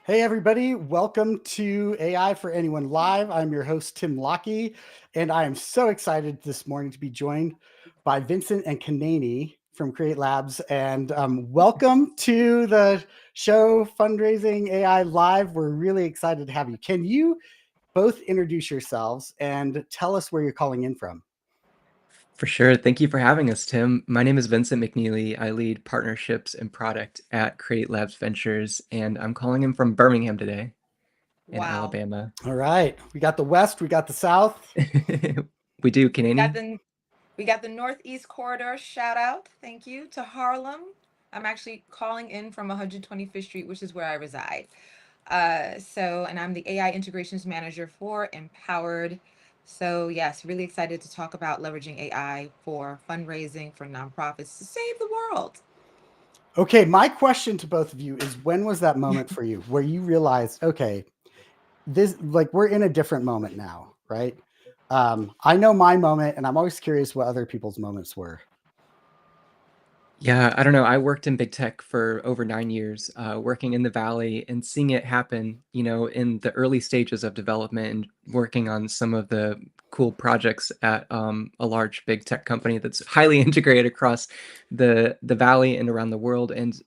Hey, everybody. Welcome to AI for Anyone Live. I'm your host, Tim Lockie, and I am so excited this morning to be joined by Vincent and Kanani from Create Labs. And welcome to the show, Fundraising.AI Live. We're really excited to have you. Can you both introduce yourselves and tell us where you're calling in from? For sure. Thank you for having us, Tim. My name is Vincent McNeely. I lead partnerships and product at Create Labs Ventures, and I'm calling in from Birmingham today in Wow. Alabama. All right. We got the West, we got the South. We do, We got Kanani? the we got the Northeast corridor. Shout out. Thank you to Harlem. I'm actually calling in from 125th Street, which is where I reside. And I'm the AI integrations manager for Empowered. So yes, really excited to talk about leveraging AI for fundraising for nonprofits to save the world. Okay. My question to both of you is when was that moment for you where you realized, okay, this like we're in a different moment now, right? I know my moment, and I'm always curious what other people's moments were. Yeah, I don't know. I worked in big tech for over 9 years, working in the Valley and seeing it happen, in the early stages of development and working on some of the cool projects at a large big tech company that's highly integrated across the Valley and around the world, and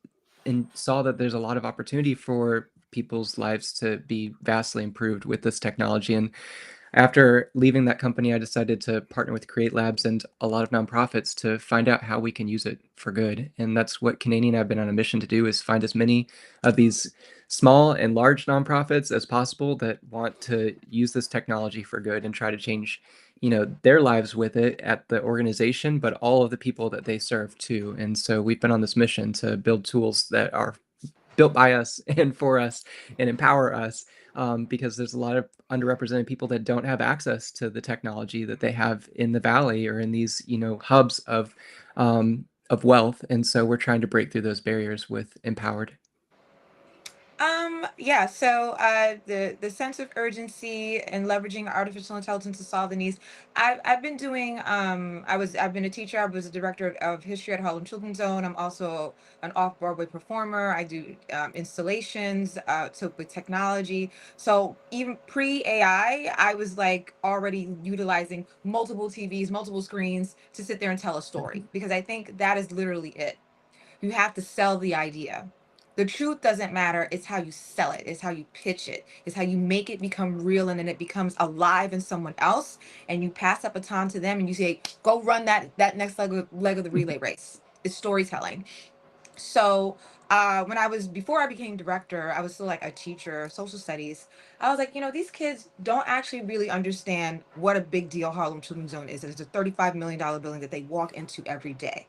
saw that there's a lot of opportunity for people's lives to be vastly improved with this technology. And after leaving that company, I decided to partner with Create Labs and a lot of nonprofits to find out how we can use it for good. And that's what Canadian and I have been on a mission to do, is find as many of these small and large nonprofits as possible that want to use this technology for good and try to change, their lives with it at the organization, but all of the people that they serve too. And so we've been on this mission to build tools that are built by us and for us and empower us, because there's a lot of underrepresented people that don't have access to the technology that they have in the valley or in these hubs of wealth. And so we're trying to break through those barriers with Empowered. Yeah, so the sense of urgency and leveraging artificial intelligence to solve the needs. I've been doing I've been a teacher. I was a director of history at Harlem Children's Zone. I'm also an off-Broadway performer. I do installations with technology. So even pre-AI, I was like already utilizing multiple TVs, multiple screens to sit there and tell a story, because I think that is literally it. You have to sell the idea. The truth doesn't matter. It's how you sell it. It's how you pitch it. It's how you make it become real, and then it becomes alive in someone else. And you pass up a baton to them, and you say, "Go run that next leg of the relay race." It's storytelling. So when I was before I became director, I was still like a teacher, social studies. I was like, these kids don't actually really understand what a big deal Harlem Children's Zone is. It's a $35 million building that they walk into every day.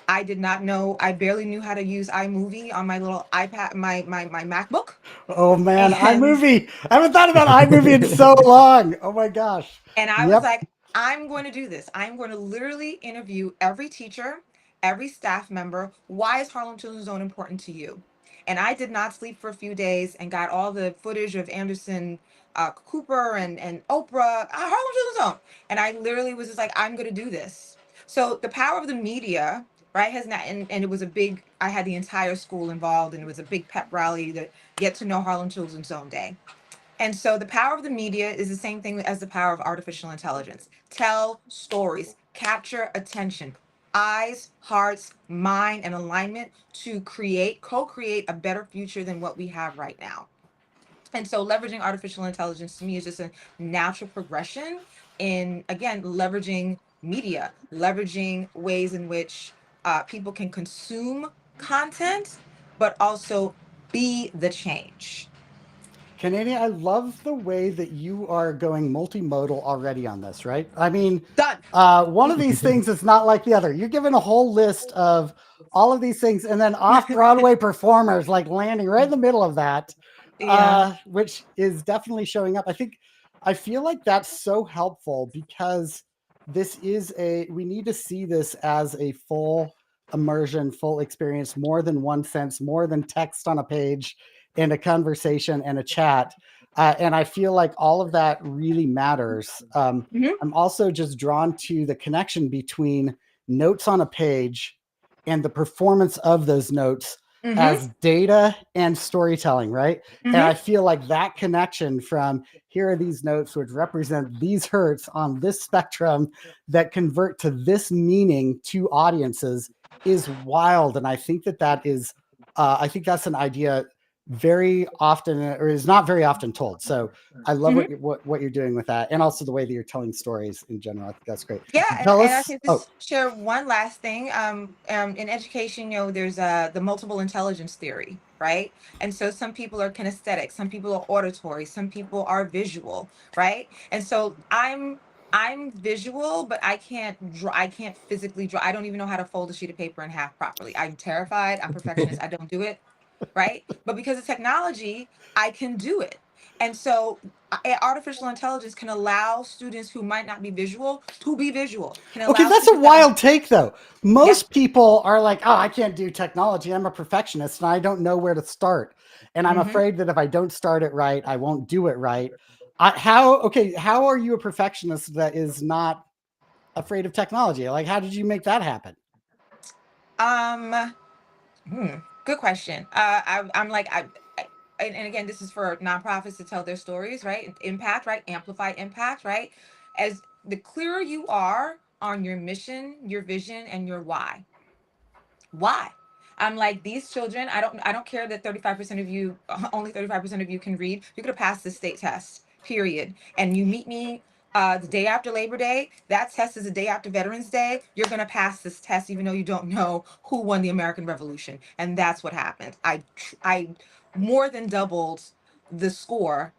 I did not know. I barely knew how to use iMovie on my little iPad, my MacBook, Oh man, and iMovie. I haven't thought about iMovie in so long. Oh my gosh. I was Yep. like, I'm going to do this. I'm going to literally interview every teacher, every staff member. Why is Harlem Children's Zone important to you? And I did not sleep for a few days and got all the footage of Anderson Cooper and Oprah, Harlem Children's Zone. And I literally was just like, I'm going to do this. So the power of the media, right, has not, and it was a big, I had the entire school involved, and it was a big pep rally to get to know Harlem Children's Zone Day. And so the power of the media is the same thing as the power of artificial intelligence. Tell stories, capture attention, eyes, hearts, mind, and alignment to co-create a better future than what we have right now. And so leveraging artificial intelligence to me is just a natural progression in, again, leveraging media, leveraging ways in which people can consume content, but also be the change. Canadian, I love the way that you are going multimodal already on this, right? I mean, Done. one of these things is not like the other. You're given a whole list of all of these things, and then off Broadway performers like landing right in the middle of that, Yeah. which is definitely showing up. I feel like that's so helpful because we need to see this as a full immersion, full experience, more than one sense, more than text on a page and a conversation and a chat. And I feel like all of that really matters. Mhm. I'm also just drawn to the connection between notes on a page and the performance of those notes. Mm-hmm. as data and storytelling, right? And I Mm-hmm. feel like that connection from here are these notes which represent these hertz on this spectrum that convert to this meaning to audiences is wild. And I think that is, I think that's an idea very often, or is not very often told. So I love Mm-hmm. what you're doing with that, and also the way that you're telling stories in general. I think that's great. Yeah, Tell and I us. can Oh, just share one last thing. In education, there's the multiple intelligence theory, right? And so some people are kinesthetic, some people are auditory, some people are visual, right? And so I'm visual, but I can't draw. I can't physically draw. I don't even know how to fold a sheet of paper in half properly. I'm terrified. I'm perfectionist. I don't do it, right? But because of technology, I can do it. And so artificial intelligence can allow students who might not be visual to be visual, can okay, allow that's a students that are, wild take, though. yeah. Most people are like, "Oh, I can't do technology. I'm a perfectionist, and I don't know where to start. And I'm Mm-hmm. afraid that if I don't start it right, I won't do it right." How are you a perfectionist that is not afraid of technology? Like, how did you make that happen? Um, Good question. I'm like, and again, this is for nonprofits to tell their stories, right? Impact, right? Amplify impact, right? As the clearer you are on your mission, your vision, and your why. I'm like, these children, I don't care that 35% of you, only 35% of you can read. You could have passed the state test, period. And you meet me the day after Labor Day. That test is the day after Veterans Day. You're gonna pass this test even though you don't know who won the American Revolution. And that's what happened. I more than doubled the score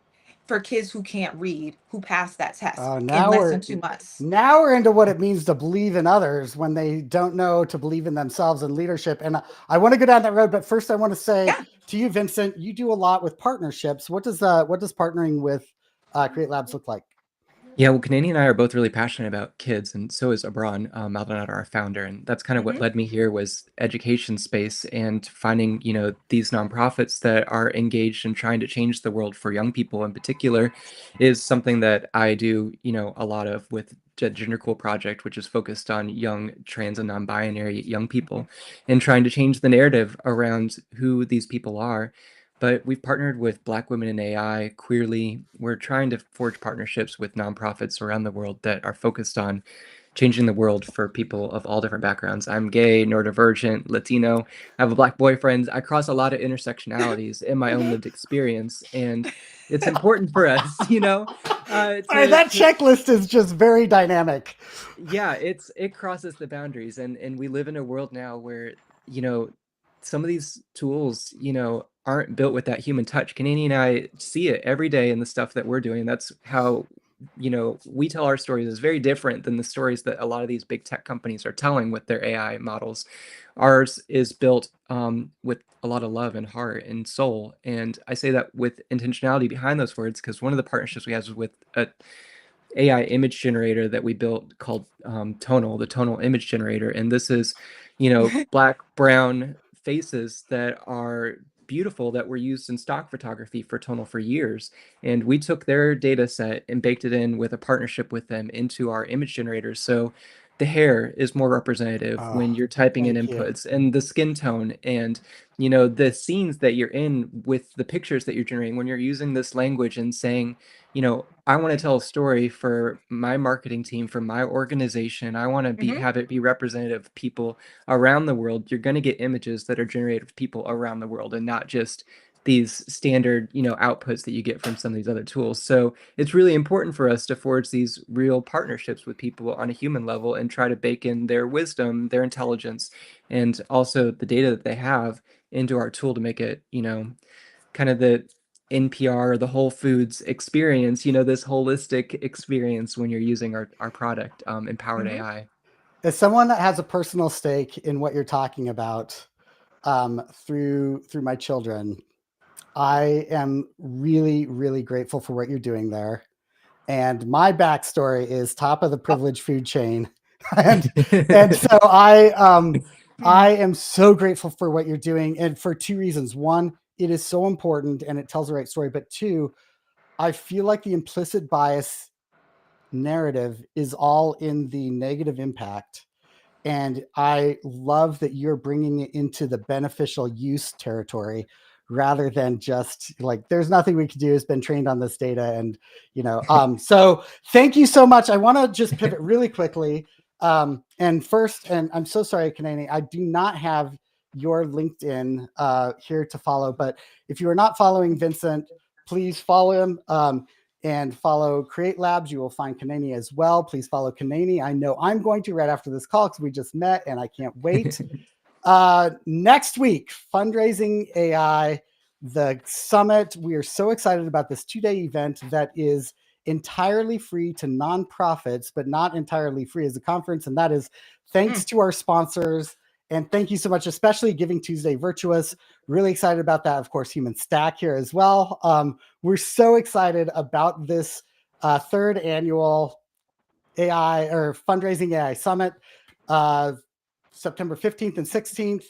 for kids who can't read who passed that test Oh, in less than 2 months. now we're into what it means to believe in others when they don't know to believe in themselves and leadership. And I want to go down that road, but first I want to say Yeah. to you, Vincent, you do a lot with partnerships. What does partnering with Create Labs look like? Yeah, well, Canadian and I are both really passionate about kids, and so is Abran, Maldonado, our founder, and that's kind of what Mm-hmm. led me here was education space and finding, these nonprofits that are engaged in trying to change the world for young people in particular is something that I do, a lot of with the Gender Cool Project, which is focused on young trans and non-binary young people and trying to change the narrative around who these people are. But we've partnered with Black Women in AI, Queerly. We're trying to forge partnerships with nonprofits around the world that are focused on changing the world for people of all different backgrounds. I'm gay, neurodivergent, Latino. I have a Black boyfriend. I cross a lot of intersectionalities in my own lived experience, and it's important for us, Sorry, that to checklist is just very dynamic. yeah, it crosses the boundaries, and we live in a world now where, you know, some of these tools, aren't built with that human touch. Canadian and I see it every day in the stuff that we're doing. That's how, we tell our stories is very different than the stories that a lot of these big tech companies are telling with their AI models. Ours is built with a lot of love and heart and soul. And I say that with intentionality behind those words because one of the partnerships we have is with a AI image generator that we built called Tonal, the Tonal image generator. And this is, black, brown faces that are beautiful that were used in stock photography for Tonal for years. And we took their data set and baked it in with a partnership with them into our image generators. So the hair is more representative Oh, when you're typing in thank you. inputs and the skin tone and the scenes that you're in with the pictures that you're generating when you're using this language and saying, I want to tell a story for my marketing team, for my organization. I want to Mm-hmm. have it be representative of people around the world. You're going to get images that are generated of people around the world and not just these standard, outputs that you get from some of these other tools. So it's really important for us to forge these real partnerships with people on a human level and try to bake in their wisdom, their intelligence, and also the data that they have into our tool to make it, kind of the NPR, the Whole Foods experience, this holistic experience when you're using our product, Empowered Mm-hmm. AI. As someone that has a personal stake in what you're talking about, through my children, I am really, really grateful for what you're doing there. And my backstory is top of the privileged food chain, and so I am so grateful for what you're doing, and for two reasons. One, it is so important and it tells the right story. But two, I feel like the implicit bias narrative is all in the negative impact And I love that you're bringing it into the beneficial use territory rather than just like, there's nothing we could do, has been trained on this data. And, so thank you so much. I want to just pivot really quickly. And first, and I'm so sorry, Kanani, I do not have your LinkedIn here to follow, but if you are not following Vincent, please follow him. And follow Create Labs. You will find Kanani as well. Please follow Kanani. I know I'm going to right after this call because we just met and I can't wait. Next week, Fundrasing.AI, the summit. We are so excited about this 2-day event that is entirely free to nonprofits, but not entirely free as a conference. And that is thanks to our sponsors. And thank you so much, especially Giving Tuesday Virtuous. Really excited about that. Of course, Human Stack here as well. We're so excited about this third annual AI or Fundrasing.AI Summit, September 15th and 16th.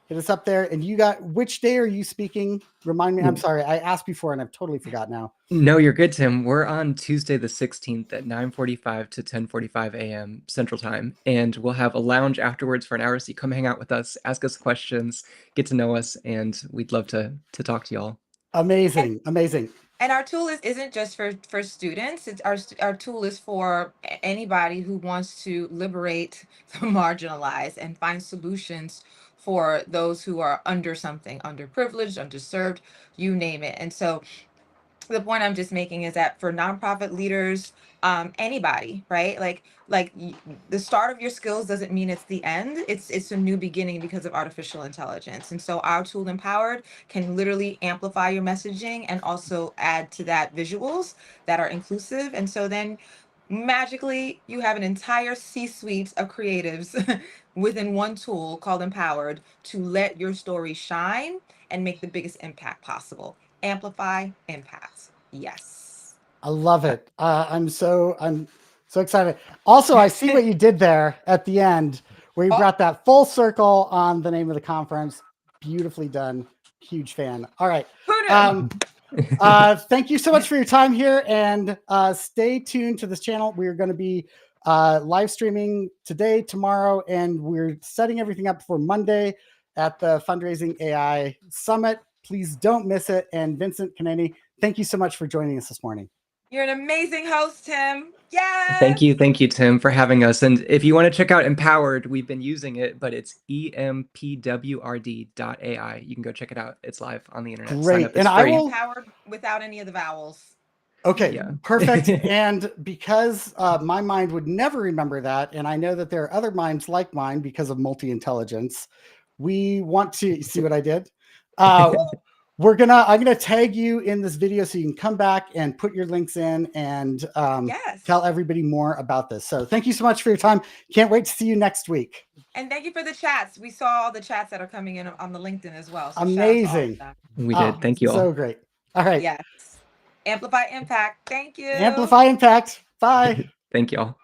Hit us up there. And you got, which day are you speaking? Remind me. I'm sorry. I asked before and I've totally forgot now. No, you're good, Tim. We're on Tuesday the 16th at 9:45 to 10:45 a.m. Central Time, and we'll have a lounge afterwards for an hour, so you come hang out with us, ask us questions, get to know us, and we'd love to talk to y'all. Amazing. Amazing. And our tool isn't just for students. It's our tool is for anybody who wants to liberate the marginalized and find solutions for those who are under something, underprivileged, underserved, you name it. And so the point I'm just making is that for nonprofit leaders, anybody, right? The start of your skills doesn't mean it's the end. It's a new beginning because of artificial intelligence. And so our tool Empowered can literally amplify your messaging and also add to that visuals that are inclusive. And so then magically you have an entire C-suite of creatives within one tool called Empowered to let your story shine and make the biggest impact possible. Amplify impact. Yes. I love it. I'm so excited. Also, I see what you did there at the end where you brought that full circle on the name of the conference. Beautifully done. Huge fan. All right. Thank you so much for your time here, and stay tuned to this channel. We're going to be live streaming today, tomorrow, and we're setting everything up for Monday at the Fundrasing.AI Summit. Please don't miss it. And Vincent Kanani, thank you so much for joining us this morning. You're an amazing host, Tim. Yes. Thank you, Tim, for having us. And if you want to check out Empowered, we've been using it, but it's empwrd.ai. You can go check it out. It's live on the internet. Great. And I will Empowered without any of the vowels. Okay, yeah. Perfect. And because my mind would never remember that, and I know that there are other minds like mine because of multi-intelligence, we want to see what I did. I'm gonna tag you in this video so you can come back and put your links in and tell everybody more about this. So thank you so much for your time. Can't wait to see you next week. And thank you for the chats. We saw all the chats that are coming in on the LinkedIn as well. So amazing. We did. Thank you all. So great. All right. Yes. Amplify impact. Thank you. Amplify impact. Bye. Thank you all.